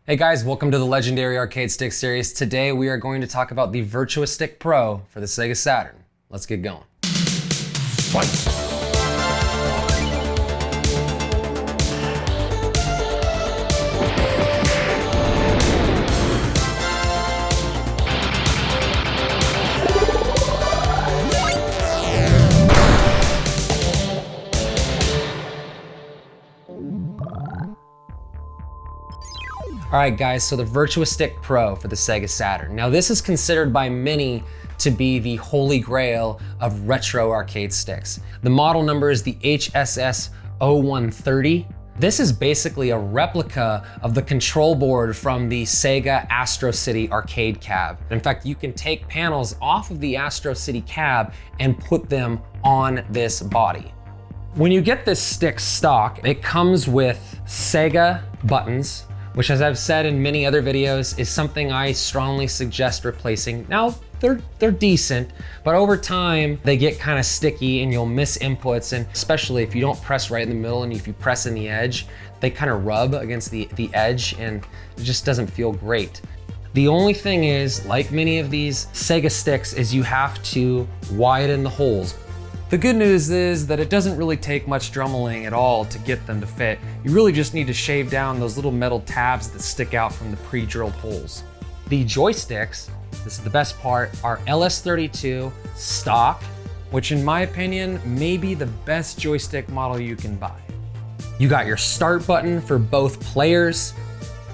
Hey guys, welcome to the legendary arcade stick series. Today we are going to talk about the Virtua Stick Pro for the Sega Saturn. Let's get going. Fight! All right guys, so the Virtua Stick Pro for the Sega Saturn. Now this is considered by many to be the holy grail of retro arcade sticks. The model number is the HSS 0130. This is basically a replica of the control board from the Sega Astro City arcade cab. In fact, you can take panels off of the Astro City cab and put them on this body. When you get this stick stock, it comes with Sega buttons, which, as I've said in many other videos, is something I strongly suggest replacing. Now, they're decent, but over time, they get kind of sticky and you'll miss inputs, and especially if you don't press right in the middle and if you press in the edge, they kind of rub against the edge and it just doesn't feel great. The only thing is, like many of these Sega sticks, is you have to widen the holes. The good news is that it doesn't really take much drumming at all to get them to fit. You really just need to shave down those little metal tabs that stick out from the pre-drilled holes. The joysticks, this is the best part, are LS32 stock, which in my opinion may be the best joystick model you can buy. You got your start button for both players.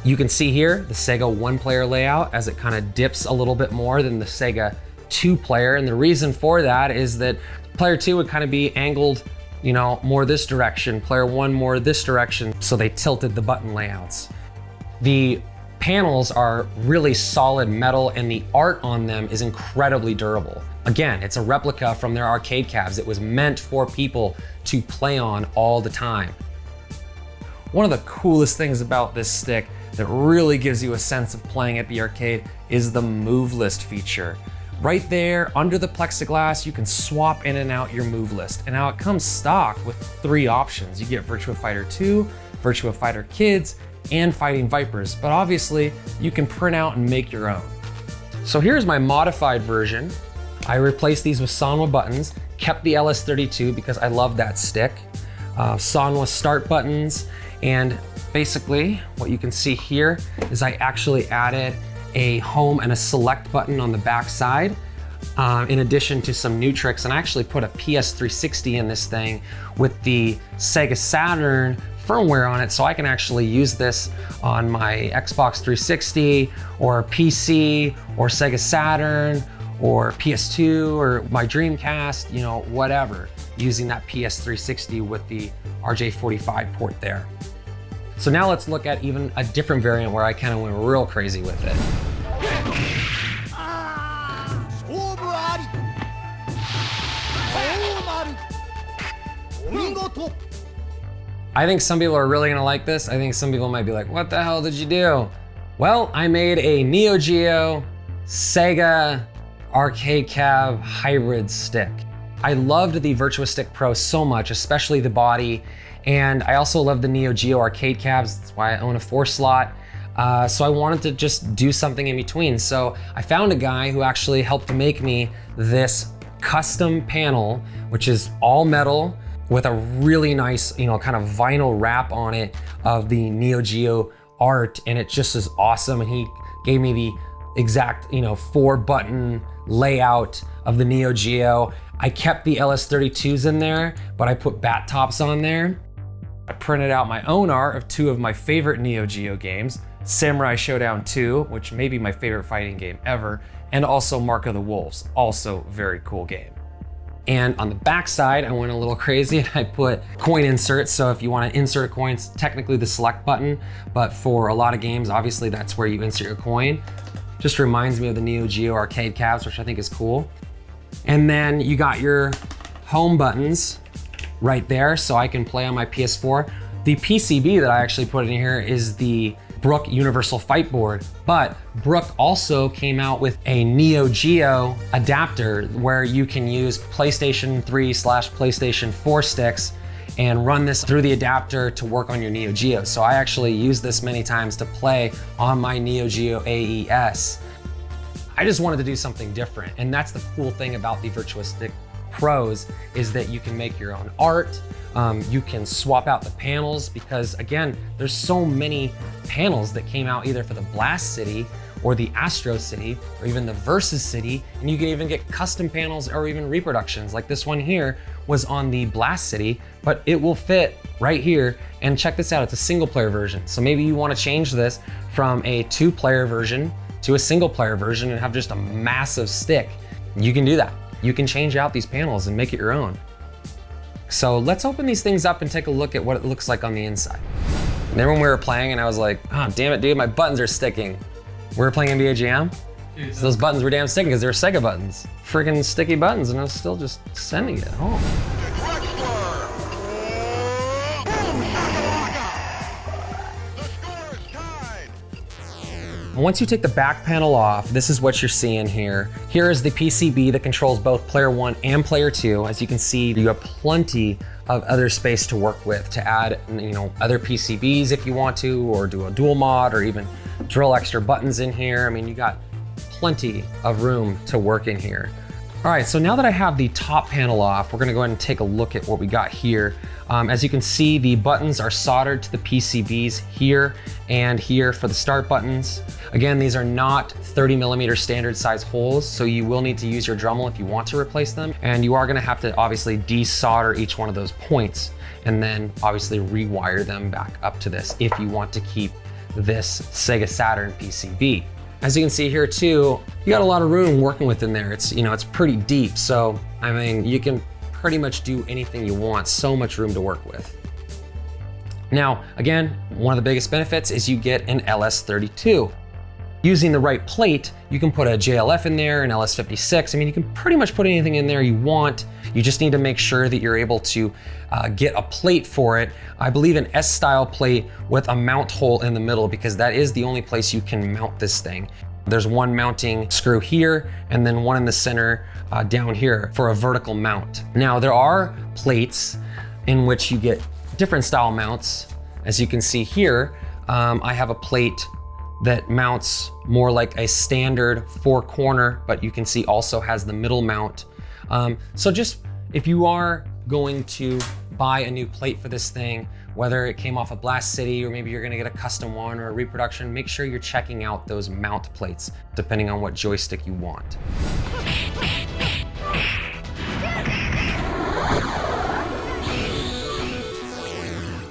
You can see here the Sega one-player layout as it kind of dips a little bit more than the Sega two-player, and the reason for that is that player two would kind of be angled, more this direction, player one more this direction, so they tilted the button layouts. The panels are really solid metal and the art on them is incredibly durable. Again, it's a replica from their arcade cabs. It was meant for people to play on all the time. One of the coolest things about this stick that really gives you a sense of playing at the arcade is the move list feature. Right there under the plexiglass, you can swap in and out your move list. And now it comes stock with 3 options. You get Virtua Fighter 2, Virtua Fighter Kids, and Fighting Vipers. But obviously, you can print out and make your own. So here's my modified version. I replaced these with Sanwa buttons, kept the LS32 because I love that stick. Sanwa start buttons, and basically what you can see here is I actually added a home and a select button on the back side, in addition to some new tricks. And I actually put a PS360 in this thing with the Sega Saturn firmware on it, so I can actually use this on my Xbox 360 or PC or Sega Saturn or PS2 or my Dreamcast, whatever, using that PS360 with the RJ45 port there. So now let's look at even a different variant where I kind of went real crazy with it. I think some people are really gonna like this. I think some people might be like, what the hell did you do? Well, I made a Neo Geo Sega arcade cab hybrid stick. I loved the Virtua Stick Pro so much, especially the body. And I also love the Neo Geo arcade cabs. That's why I own a 4-slot. So I wanted to just do something in between. So I found a guy who actually helped make me this custom panel, which is all metal with a really nice, kind of vinyl wrap on it of the Neo Geo art. And it just is awesome. And he gave me the exact, 4-button layout of the Neo Geo. I kept the LS32s in there, but I put bat tops on there. I printed out my own art of 2 of my favorite Neo Geo games, Samurai Showdown 2, which may be my favorite fighting game ever, and also Mark of the Wolves, also very cool game. And on the back side, I went a little crazy and I put coin inserts. So if you want to insert a coin, it's technically the select button, but for a lot of games, obviously that's where you insert your coin. Just reminds me of the Neo Geo arcade cabs, which I think is cool. And then you got your home buttons right there, so I can play on my PS4. The PCB that I actually put in here is the Brook Universal Fight Board, but Brook also came out with a Neo Geo adapter where you can use PlayStation 3/PlayStation 4 sticks and run this through the adapter to work on your Neo Geo. So I actually use this many times to play on my Neo Geo AES. I just wanted to do something different, and that's the cool thing about the Virtua Stick Pros is that you can make your own art. You can swap out the panels because, again, there's so many panels that came out either for the Blast City or the Astro City or even the Versus City, and you can even get custom panels or even reproductions. Like this one here was on the Blast City, but it will fit right here. And check this out, it's a single player version. So maybe you want to change this from a 2-player version to a single player version and have just a massive stick. You can do that. You can change out these panels and make it your own. So let's open these things up and take a look at what it looks like on the inside. Remember when we were playing and I was like, oh, damn it, dude, my buttons are sticking. We were playing NBA Jam. So those buttons were damn sticking because they were Sega buttons. Freaking sticky buttons, and I was still just sending it home. Once you take the back panel off, this is what you're seeing here. Here is the PCB that controls both player 1 and player 2. As you can see, you have plenty of other space to work with to add, other PCBs if you want to, or do a dual mod, or even drill extra buttons in here. I mean, you got plenty of room to work in here. All right, so now that I have the top panel off, we're gonna go ahead and take a look at what we got here. As you can see, the buttons are soldered to the PCBs here and here for the start buttons. Again, these are not 30mm standard size holes, so you will need to use your Dremel if you want to replace them. And you are gonna have to obviously desolder each one of those points and then obviously rewire them back up to this if you want to keep this Sega Saturn PCB. As you can see here too, you got a lot of room working within there. It's, it's pretty deep. So, I mean, you can pretty much do anything you want. So much room to work with. Now, again, one of the biggest benefits is you get an LS32. Using the right plate, you can put a JLF in there, an LS56. I mean, you can pretty much put anything in there you want. You just need to make sure that you're able to get a plate for it. I believe an S-style plate with a mount hole in the middle, because that is the only place you can mount this thing. There's one mounting screw here and then one in the center down here for a vertical mount. Now, there are plates in which you get different style mounts. As you can see here, I have a plate that mounts more like a standard 4-corner, but you can see also has the middle mount. So just if you are going to buy a new plate for this thing, whether it came off a Blast City or maybe you're gonna get a custom one or a reproduction, make sure you're checking out those mount plates depending on what joystick you want.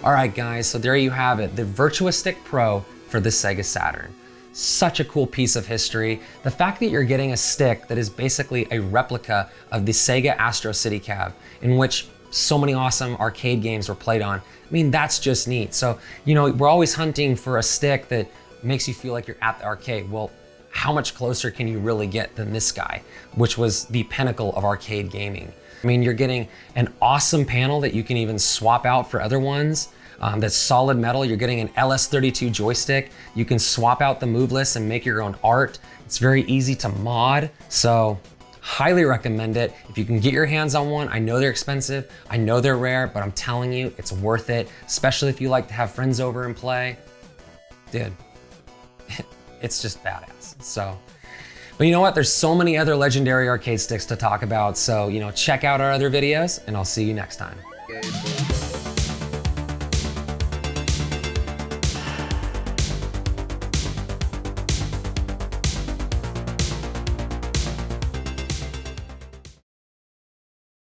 All right, guys, so there you have it, the Virtua Stick Pro for the Sega Saturn. Such a cool piece of history. The fact that you're getting a stick that is basically a replica of the Sega Astro City cab, in which so many awesome arcade games were played on. I mean, that's just neat. So, we're always hunting for a stick that makes you feel like you're at the arcade. Well, how much closer can you really get than this guy, which was the pinnacle of arcade gaming? I mean, you're getting an awesome panel that you can even swap out for other ones. That's solid metal. You're getting an LS32 joystick. You can swap out the move list and make your own art. It's very easy to mod. So highly recommend it. If you can get your hands on one, I know they're expensive. I know they're rare, but I'm telling you, it's worth it. Especially if you like to have friends over and play. Dude, it's just badass. So, but you know what? There's so many other legendary arcade sticks to talk about. So, check out our other videos and I'll see you next time.